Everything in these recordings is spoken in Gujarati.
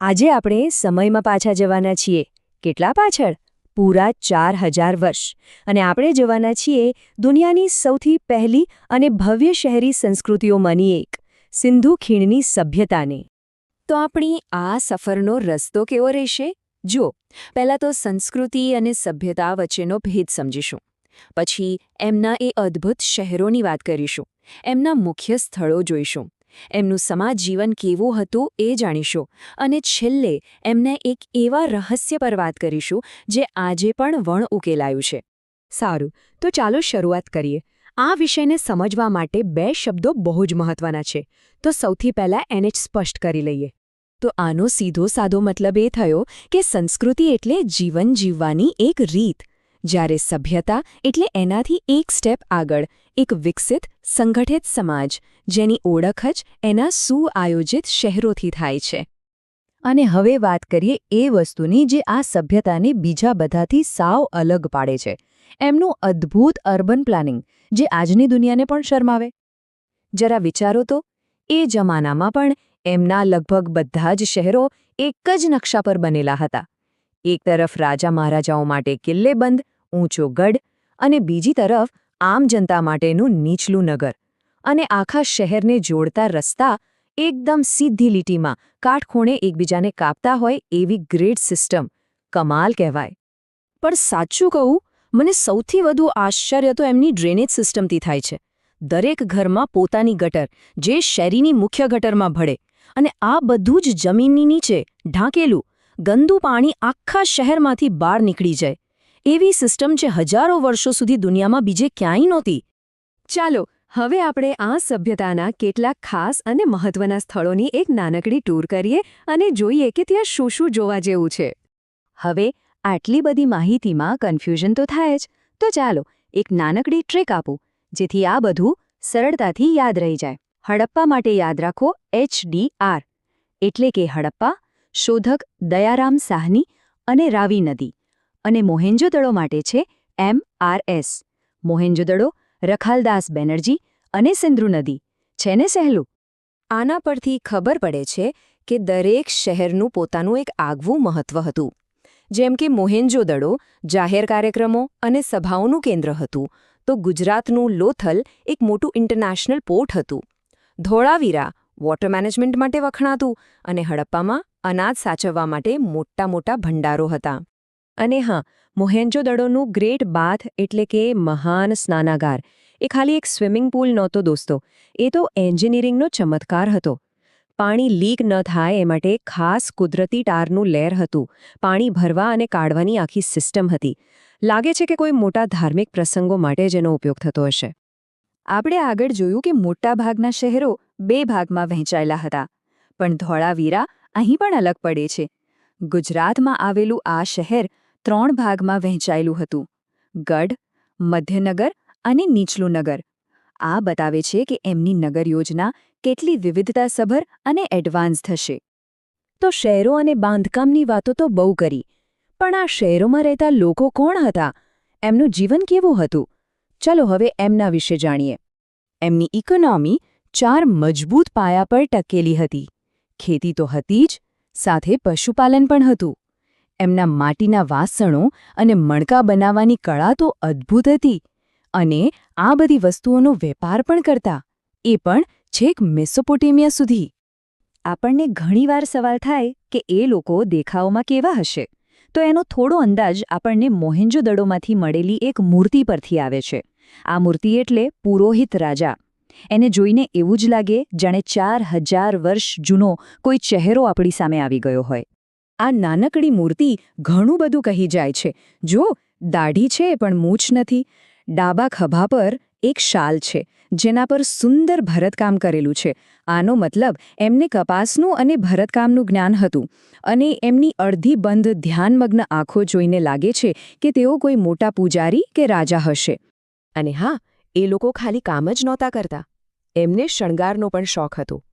આજે આપણે સમયમાં પાછા જવાના છીએ. કેટલા પાછળ? પૂરા 4000 વર્ષ. અને આપણે જવાના છીએ દુનિયાની સૌથી પહેલી અને ભવ્ય શહેરી સંસ્કૃતિઓમાંની એક, સિંધુ ખીણની સભ્યતાને. તો આપણી આ સફરનો રસ્તો કેવો રહેશે? જુઓ, પહેલાં તો સંસ્કૃતિ અને સભ્યતા વચ્ચેનો ભેદ સમજીશું. પછી એમના એ અદ્ભુત શહેરોની વાત કરીશું, એમના મુખ્ય સ્થળો જોઈશું, એમનું સમાજ જીવન કેવું હતું એ જાણીશું, અને છેલ્લે એમને એક એવા રહસ્ય પર વાત કરીશું જે આજે પણ વણ ઉકેલાયું છે. સારું, તો ચાલો શરૂઆત કરીએ. આ વિષયને સમજવા માટે બે શબ્દો બહુ જ મહત્વના છે, તો સૌથી પહેલાં એને જ સ્પષ્ટ કરી લઈએ. તો આનો સીધો સાદો મતલબ એ થયો કે સંસ્કૃતિ એટલે જીવન જીવવાની એક રીત, જ્યારે સભ્યતા એટલે એનાથી એક સ્ટેપ આગળ, એક વિકસિત, સંગઠિત સમાજ, જેની ઓળખ જ એના સુઆયોજિત શહેરોથી થાય છે. અને હવે વાત કરીએ એ વસ્તુની જે આ સભ્યતાને બીજા બધાથી સાવ અલગ પાડે છે, એમનું અદ્ભુત અર્બન પ્લાનિંગ, જે આજની દુનિયાને પણ શરમાવે. જરા વિચારો તો, એ જમાનામાં પણ એમના લગભગ બધા જ શહેરો એક જ નકશા પર બનેલા હતા. એક તરફ રાજા મહારાજાઓ માટે કિલ્લેબંધ, ઊંચો ગઢ, અને બીજી તરફ આમ જનતા માટેનું નીચલું નગર. અને આખા શહેરને જોડતા રસ્તા એકદમ સીધી લીટીમાં કાટખૂણે એકબીજાને કાપતા હોય એવી ગ્રીડ સિસ્ટમ. કમાલ કહેવાય. પણ સાચું કહું, મને સૌથી વધુ આશ્ચર્ય તો એમની ડ્રેનેજ સિસ્ટમથી થાય છે. દરેક ઘરમાં પોતાની ગટર, જે શેરીની મુખ્ય ગટરમાં ભળે, અને આ બધું જ જમીનની નીચે ઢાંકેલું. ગંદુ પાણી આખા શહેરમાંથી બહાર નીકળી જાય એવી સિસ્ટમ જે હજારો વર્ષો સુધી દુનિયામાં બીજે ક્યાંય નહોતી. ચાલો, હવે આપણે આ સભ્યતાના કેટલાક ખાસ અને મહત્વના સ્થળોની એક નાનકડી ટૂર કરીએ અને જોઈએ કે ત્યાં શું શું જોવા જેવું છે. હવે આટલી બધી માહિતીમાં કન્ફ્યુઝન તો થાય જ, તો ચાલો એક નાનકડી ટ્રીક આપું, જેથી આ બધું સરળતાથી યાદ રહી જાય. હડપ્પા માટે યાદ રાખો HDR, એટલે કે હડપ્પા, શોધક દયારામ સાહની અને રાવી નદી. અને મોહેંજો-દડો માટે છે MRS, મોહેંજો-દડો, રખાલદાસ બેનર્જી અને સિંધુ નદી. છે ને સહેલું? આના પરથી ખબર પડે છે કે દરેક શહેરનું પોતાનું એક આગવું મહત્વ હતું. જેમ કે મોહેંજો-દડો જાહેર કાર્યક્રમો અને સભાઓનું કેન્દ્ર હતું, તો ગુજરાતનું લોથલ એક મોટું ઇન્ટરનેશનલ પોર્ટ હતું. ધોળાવીરા વોટર મેનેજમેન્ટ માટે વખણાતું, અને હડપ્પામાં અનાજ સાચવવા માટે મોટા મોટા ભંડારો હતા. અને હા, મોહેંજો-દડોનું ગ્રેટ બાથ એટલે કે મહાન સ્નાનાગાર એ ખાલી એક સ્વિમિંગ પૂલ નહોતો દોસ્તો, એ તો એન્જિનિયરિંગનો ચમત્કાર હતો. પાણી લીક ન થાય એ માટે ખાસ કુદરતી ટારનું લેર હતું. પાણી ભરવા અને કાઢવાની આખી સિસ્ટમ હતી. લાગે છે કે કોઈ મોટા ધાર્મિક પ્રસંગો માટે જ એનો ઉપયોગ થતો હશે. આપણે આગળ જોયું કે મોટાભાગના શહેરો બે ભાગમાં વહેંચાયેલા હતા, પણ ધોળાવીરા અહીં પણ અલગ પડે છે. ગુજરાતમાં આવેલું આ શહેર 3 ભાગમાં વહેંચાયેલું હતું: ગઢ, મધ્યનગર અને નીચલું નગર. આ બતાવે છે કે એમની નગર યોજના કેટલી વિવિધતાસભર અને એડવાન્સ થશે. તો શહેરો અને બાંધકામની વાતો તો બહુ કરી, પણ આ શહેરોમાં રહેતા લોકો કોણ હતા? એમનું જીવન કેવું હતું? ચલો હવે એમના વિશે જાણીએ. એમની ઇકોનોમી 4 મજબૂત પાયા પર ટકેલી હતી. ખેતી તો હતી જ, સાથે પશુપાલન પણ હતું. એમના માટીના વાસણો અને મણકા બનાવવાની કળા તો અદ્ભુત હતી. અને આ બધી વસ્તુઓનો વેપાર પણ કરતા, એ પણ છેક મેસોપોટેમિયા સુધી. આપણને ઘણીવાર સવાલ થાય કે એ લોકો દેખાવમાં કેવા હશે, તો એનો થોડો અંદાજ આપણને મોહેંજો-દડોમાંથી મળેલી એક મૂર્તિ પરથી આવે છે. આ મૂર્તિ એટલે પુરોહિત રાજા. એને જોઈને એવું જ લાગે જાણે 4000 વર્ષ જૂનો કોઈ ચહેરો આપણી સામે આવી ગયો હોય. આ નાનકડી મૂર્તિ ઘણું બધું કહી જાય છે. જો, દાઢી છે પણ મૂછ નથી. ડાબા ખભા પર એક શાલ છે, જેના પર સુંદર ભરતકામ કરેલું છે. આનો મતલબ એમને કપાસનું અને ભરતકામનું જ્ઞાન હતું. અને એમની અડધી બંધ ધ્યાનમગ્ન આંખો જોઈને લાગે છે કે તેઓ કોઈ મોટા પૂજારી કે રાજા હશે. અને હા, એ લોકો ખાલી કામ જ નહોતા કરતા. એમને શણગારનો પણ શોખ હતો.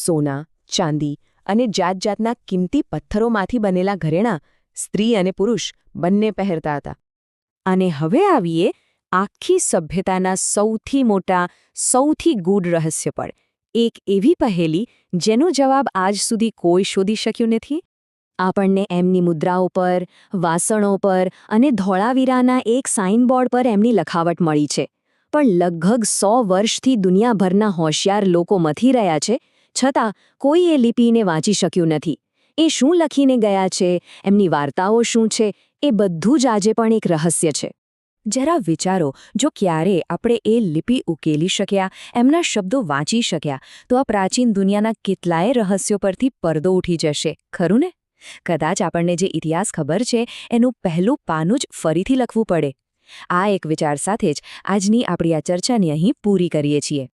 સોના, ચાંદી અને જાતજાતના કિંમતી પથ્થરોમાંથી બનેલા ઘરેણાં સ્ત્રી અને પુરુષ બંને પહેરતા હતા. અને હવે આવીએ આખી સભ્યતાના સૌથી મોટા, સૌથી ગૂઢ રહસ્ય પર. એક એવી પહેલી જેનો જવાબ આજ સુધી કોઈ શોધી શક્યું નથી. આપણને એમની મુદ્રાઓ પર, વાસણો પર અને ધોળાવીરાના એક સાઇનબોર્ડ પર એમની લખાવટ મળી છે. પણ લગભગ 100 વર્ષથી દુનિયાભરના હોશિયાર લોકો મથી રહ્યા છે, છતાં કોઈ એ લિપિને વાંચી શક્યું નથી. એ શું લખીને ગયા છે, એમની વાર્તાઓ શું છે, એ બધું જ આજે પણ એક રહસ્ય છે. જરા વિચારો, જો ક્યારે આપણે એ લિપિ ઉકેલી શક્યા, એમના શબ્દો વાંચી શક્યા, તો આ પ્રાચીન દુનિયાના કેટલાય રહસ્યો પરથી પડદો ઉઠી જશે, ખરું ને? કદાચ આપણને જે ઇતિહાસ ખબર છે એનું પહેલું પાનું જ ફરીથી લખવું પડે. આ એક વિચાર સાથે જ આજની આપણી આ ચર્ચાને અહીં પૂરી કરીએ છીએ.